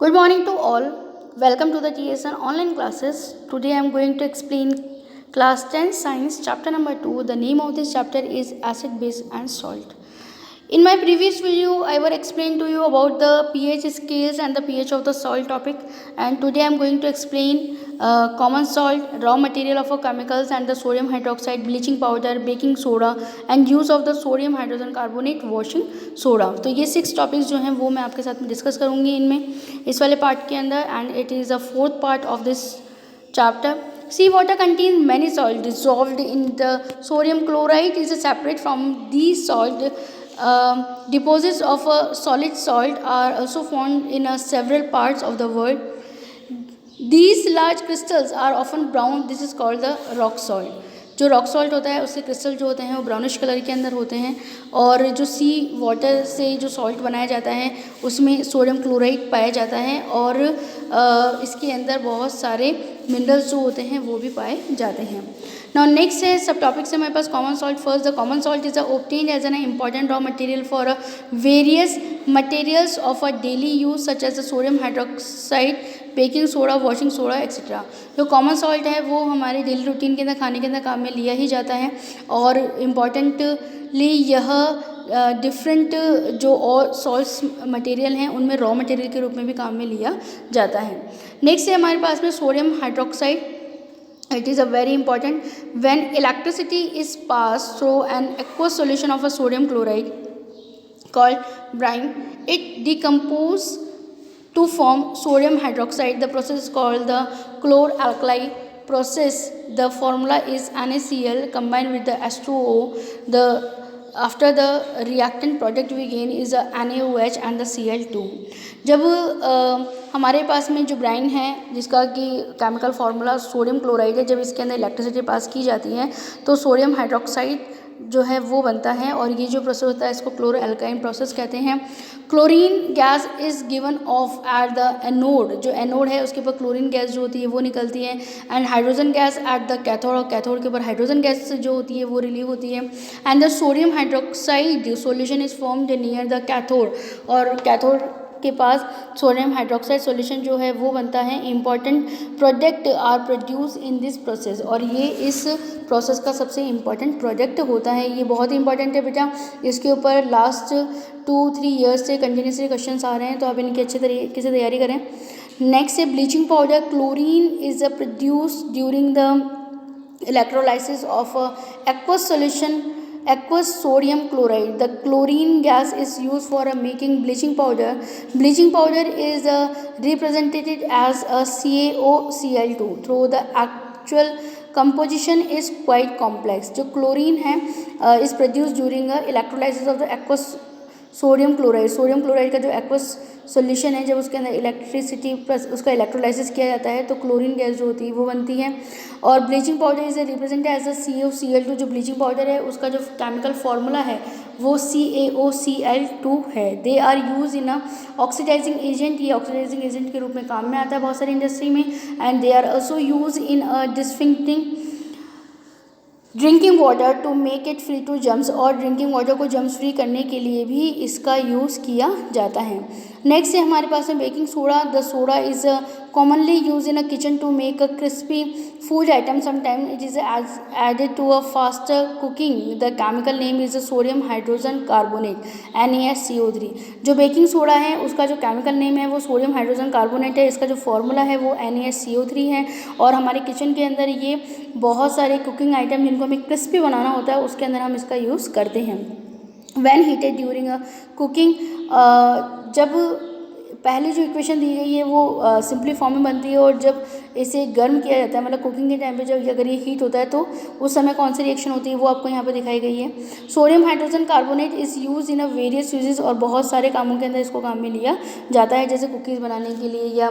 Good morning to all. Welcome to the TSN online classes. Today I am going to explain class 10 science chapter number 2. The name of this chapter is acid, base and salt. In my previous video, I will explain to you about the pH scales and the pH of the salt topic. And today I am going to explain common salt, raw material of chemicals and the sodium hydroxide, bleaching powder, baking soda and use of the sodium hydrogen carbonate, washing soda. तो ये 6 topics जो हैं वो मैं आपके साथ में discuss करूँगी इनमें इस वाले पार्ट के अंदर. And it is the fourth part of this chapter. Sea water contains many salts dissolved in the sodium chloride is separate from these salt. Deposits of a solid salt are also found in several parts of the world. These large crystals are often brown. This is called the rock salt. जो rock salt होता है उसके crystal जो होते हैं वो brownish colour के अंदर होते हैं. और जो सी वाटर से जो सॉल्ट बनाया जाता है उसमें सोडियम क्लोराइड पाया जाता है और इसके अंदर बहुत सारे मिनरल्स जो होते हैं वो भी पाए जाते हैं. नाउ नेक्स्ट है सब टॉपिक्स है हमारे पास common salt. First the common salt is obtained as an important raw material for various materials of a daily use such as the sodium hydroxide, baking soda, washing soda etcetera. जो common salt है वो हमारे daily routine के अंदर खाने के अंदर काम में लिया ही जाता है और इम्पॉर्टेंटली यह डिफरेंट जो और सॉल्ट्स मटेरियल हैं उनमें रॉ मटेरियल के रूप में भी काम में लिया जाता है. नेक्स्ट है हमारे पास में sodium hydroxide. It is a very important when electricity is passed through an aqueous solution of a sodium chloride called brine. It decomposes to form sodium hydroxide. The process is called the chlor-alkali process. The formula is NaCl combined with the H2O. After the reactant product we gain is the NaOH and the Cl2. जब हमारे पास में जो Bryan है जिसका कि chemical formula sodium chloride है, जब इसके अंदर इलेक्ट्रिसिटी पास की जाती है तो सोडियम हाइड्रोक्साइड जो है वो बनता है और ये जो प्रोसेस होता है इसको क्लोरो एल्काइन प्रोसेस कहते हैं. Chlorine gas is given of at the anode. जो एनोड है उसके ऊपर क्लोरीन गैस जो होती है वो निकलती है and hydrogen gas at the cathode, और कैथोड के ऊपर हाइड्रोजन गैस जो होती है वो रिलीव होती है. And the sodium hydroxide solution is formed near the cathode, और कैथोड के पास सोडियम हाइड्रोक्साइड सॉल्यूशन जो है वो बनता है. Important product are produce in this process, और ये इस प्रोसेस का सबसे इम्पॉर्टेंट प्रोडक्ट होता है. ये बहुत ही इंपॉर्टेंट है बेटा. इसके ऊपर लास्ट 2-3 ईयर्स से कंटिन्यूसली क्वेश्चंस आ रहे हैं तो आप इनकी अच्छे तरीके से तैयारी करें. नेक्स्ट है bleaching powder. Chlorine is produce during the electrolysis of aqueous solution aqueous sodium chloride. The chlorine gas is used for making bleaching powder. Bleaching powder is represented as a CaOCl2 through the actual composition is quite complex. जो chlorine है is produced during electrolysis of the aqueous sodium chloride. Sodium chloride का जो aqueous solution है जब उसके अंदर electricity plus उसका electrolysis किया जाता है तो क्लोरीन गैस जो होती है वो बनती है. और bleaching powder is represent as a CaOCl2. जो ब्लीचिंग पाउडर है उसका जो केमिकल फार्मूला है वो CaOCl2 है. They are use in oxidising agent. ये ऑक्सीडाइजिंग एजेंट के रूप में काम में आता है बहुत सारी इंडस्ट्री में. And they are also use in disinfecting drinking water to make it free to germs, और ड्रिंकिंग वाटर को जर्म्स फ्री करने के लिए भी इसका यूज़ किया जाता है. नेक्स्ट है हमारे पास है baking soda. The soda is commonly used in a kitchen to make a crispy food item. Sometimes it is added to a faster cooking. The chemical name is sodium hydrogen carbonate NaSCO3. जो baking soda है उसका जो chemical name है वो sodium hydrogen carbonate है. इसका जो formula है वो NaSCO3 है. और हमारे किचन के अंदर ये बहुत सारे कुकिंग आइटम जिनको हमें क्रिस्पी बनाना होता है उसके अंदर हम इसका यूज़ करते हैं. वैन हीटेड ड्यूरिंग कुकिंग, जब पहली जो इक्वेशन दी गई है वो सिंपली फॉर्म में बनती है और जब इसे गर्म किया जाता है मतलब कुकिंग के टाइम पे जब अगर ये हीट होता है तो उस समय कौन सी रिएक्शन होती है वो आपको यहाँ पे दिखाई गई है. Sodium hydrogen carbonate is use in a various uses, और बहुत सारे कामों के अंदर इसको काम में लिया जाता है जैसे कुकीज़ बनाने के लिए या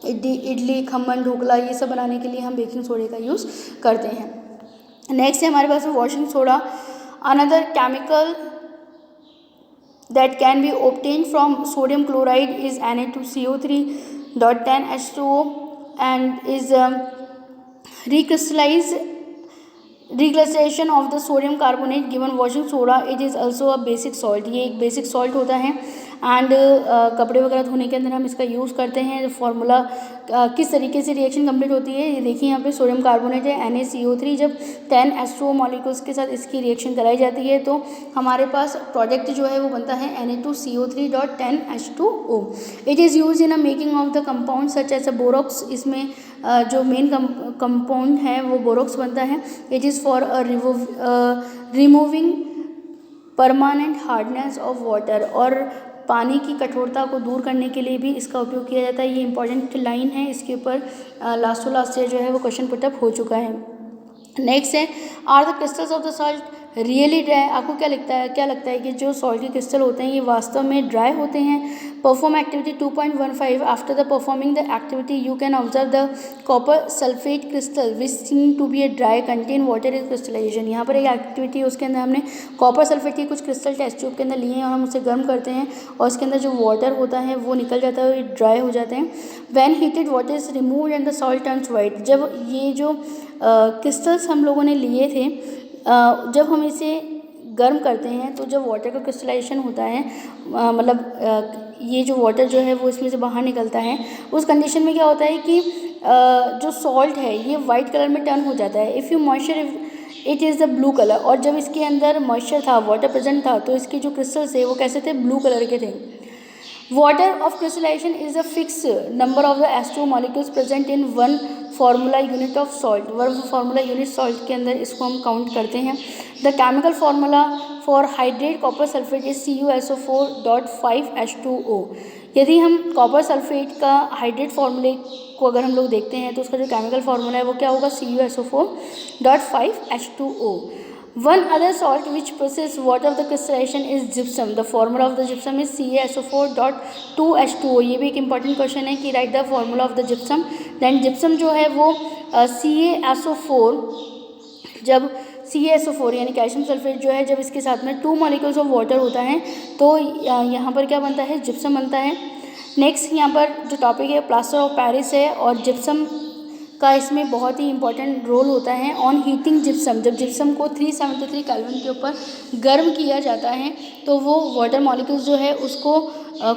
इडली खमन ढोकला ये सब बनाने के लिए हम बेकिंग सोडे का यूज़ करते हैं. नेक्स्ट है हमारे पास washing soda. Another chemical that can be obtained from sodium chloride is Na2CO3.10H2O and is recrystallization of the sodium carbonate given washing soda. It is also a basic salt. ये एक basic salt होता है. And कपड़े वगैरह धोने के अंदर हम इसका यूज़ करते हैं। फार्मूला किस तरीके से रिएक्शन कंप्लीट होती है ये देखिए, यहाँ पे सोडियम कार्बोनेट है NaCO3, जब 10 H2O मॉलिक्यूल्स के साथ इसकी रिएक्शन कराई जाती है तो हमारे पास प्रोडक्ट जो है वो बनता है Na2CO3.10H2O। It is use in a making of the compound such as a borax. इसमें जो मेन कंपाउंड है वो बोरोक्स बनता है। It is for removing permanent hardness of water, और पानी की कठोरता को दूर करने के लिए भी इसका उपयोग किया जाता है। ये इंपॉर्टेंट लाइन है, इसके ऊपर लास्ट ईयर जो है वो क्वेश्चन पुटअप हो चुका है। नेक्स्ट है, are the crystals of the salt really dry. आपको क्या लगता है कि जो सॉल्ट के क्रिस्टल होते हैं ये वास्तव में ड्राई होते हैं? Perform activity 2.15 after the performing the activity you can observe the copper sulphate crystal which seem to be a dry contain water is crystallisation. यहाँ पर एक एक्टिविटी है, उसके अंदर हमने कॉपर सल्फेट के कुछ क्रिस्टल टेस्ट ट्यूब के अंदर लिए हैं और हम उसे गर्म करते हैं और उसके अंदर जो वाटर होता है वो निकल जाता है और ये ड्राई हो जाते हैं। When heated water is removed and the salt turns white. जब ये जो क्रिस्टल्स हम लोगों ने लिए थे, जब हम इसे गर्म करते हैं तो जब वाटर का क्रिस्टलाइजेशन होता है, मतलब ये जो वाटर जो है वो इसमें से बाहर निकलता है, उस कंडीशन में क्या होता है कि जो सॉल्ट है ये वाइट कलर में टर्न हो जाता है। If you moisture it is the blue colour. और जब इसके अंदर मॉइस्चर था, वाटर प्रेजेंट था, तो इसके जो क्रिस्टल्स थे वो कैसे थे? ब्लू कलर के थे। Water of crystallisation is a fix number of the H2O molecules present in one formula unit of salt. One formula unit salt के अंदर इसको हम काउंट करते हैं। The chemical formula for hydrate copper sulphate is CuSO4.5H2O। यदि हम copper sulphate का hydrate फार्मूले को अगर हम लोग देखते हैं तो उसका जो केमिकल फार्मूला है वो क्या होगा? CuSO4.5H2O। One other salt which processes water of the crystallization is gypsum. The formula of the gypsum is CaSO4.2H2O. ये भी एक इंपॉर्टेंट क्वेश्चन है कि right the formula of the gypsum. Then gypsum जो है वो CaSO4, जब CaSO4 यानी कैल्शियम सल्फेट जो है, जब इसके साथ में 2 मॉलिक्यूल्स ऑफ वाटर होता है तो यहाँ पर क्या बनता है? जिप्सम बनता है। नेक्स्ट यहाँ पर जो टॉपिक है प्लास्टर ऑफ पेरिस है, और जिप्सम का इसमें बहुत ही इंपॉर्टेंट रोल होता है। ऑन हीटिंग जिप्सम, जब जिप्सम को 373 केल्विन के ऊपर गर्म किया जाता है तो वो वाटर मॉलिक्यूल्स जो है उसको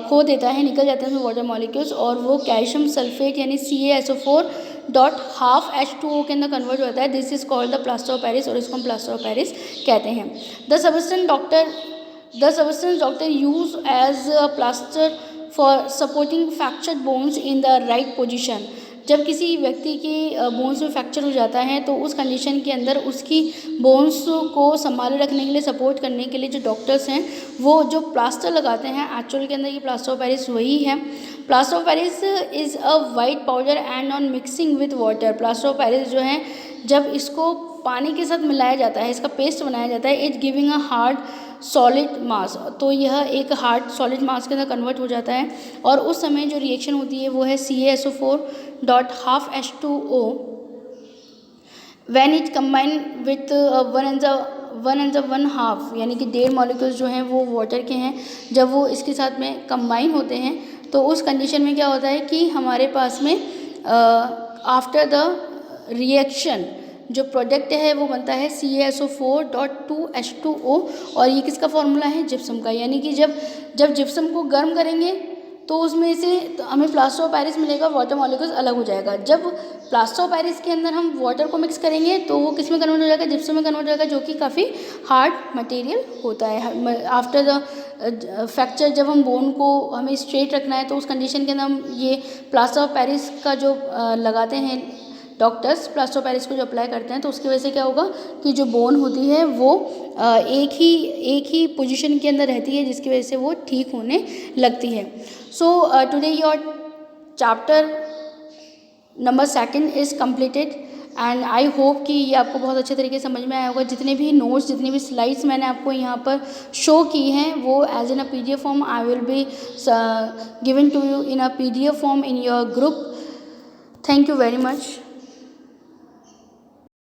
खो देता है, निकल जाते हैं वाटर मॉलिक्यूल्स, और वो कैल्शियम सल्फेट यानी CaSO4.5H2O के अंदर कन्वर्ट होता है। This is called the plaster of Paris, और इसको हम प्लास्टर ऑफ पेरिस कहते हैं। The substance doctor use as a plaster for supporting fractured bones in the right position. जब किसी व्यक्ति की बोन्स में फ्रैक्चर हो जाता है तो उस कंडीशन के अंदर उसकी बोन्स को संभाले रखने के लिए, सपोर्ट करने के लिए जो डॉक्टर्स हैं वो जो प्लास्टर लगाते हैं, एक्चुअल के अंदर ये प्लास्टर ऑफ पेरिस वही है। Plaster of Paris is a white powder and on mixing with water. Plaster of Paris जो है जब इसको पानी के साथ मिलाया जाता है, इसका पेस्ट बनाया जाता है, it giving a hard solid मास, तो यह एक हार्ड सॉलिड मास के अंदर कन्वर्ट हो जाता है। और उस समय जो रिएक्शन होती है वो है CaSO4.5H2O when it combine with 1.5 यानी कि 1.5 मॉलिक्यूल्स जो हैं वो वाटर के हैं। जब वो इसके साथ में कंबाइन होते हैं तो उस कंडीशन में क्या होता है कि हमारे पास में आफ्टर द रिएक्शन जो प्रोडक्ट है वो बनता है CaSO4.2H2O, और ये किसका फॉर्मूला है? जिप्सम का। यानी कि जब जिप्सम को गर्म करेंगे तो उसमें से तो हमें प्लास्टर ऑफ पेरिस मिलेगा, वाटर मॉलिक्यूल्स अलग हो जाएगा। जब प्लास्टर ऑफ पेरिस के अंदर हम वाटर को मिक्स करेंगे तो वो किस में कन्वर्ट हो जाएगा? जिप्सम में कन्वर्ट हो जाएगा, जो कि काफ़ी हार्ड मटेरियल होता है। आफ्टर द फ्रैक्चर जब हम बोन को हमें स्ट्रेट रखना है तो उस कंडीशन के अंदर हम ये प्लास्टर ऑफ पेरिस का जो लगाते हैं डॉक्टर्स, प्लास्टर ऑफ पेरिस को जो अप्लाई करते हैं तो उसकी वजह से क्या होगा कि जो बोन होती है वो एक ही पोजीशन के अंदर रहती है, जिसकी वजह से वो ठीक होने लगती है। So today your chapter number 2 is completed and I hope कि ये आपको बहुत अच्छे तरीके से समझ में आया होगा। जितने भी नोट्स, जितनी भी स्लाइड्स मैंने आपको यहाँ पर शो की हैं वो as in a PDF form I will be given to you in a PDF form in your group. Thank you very much.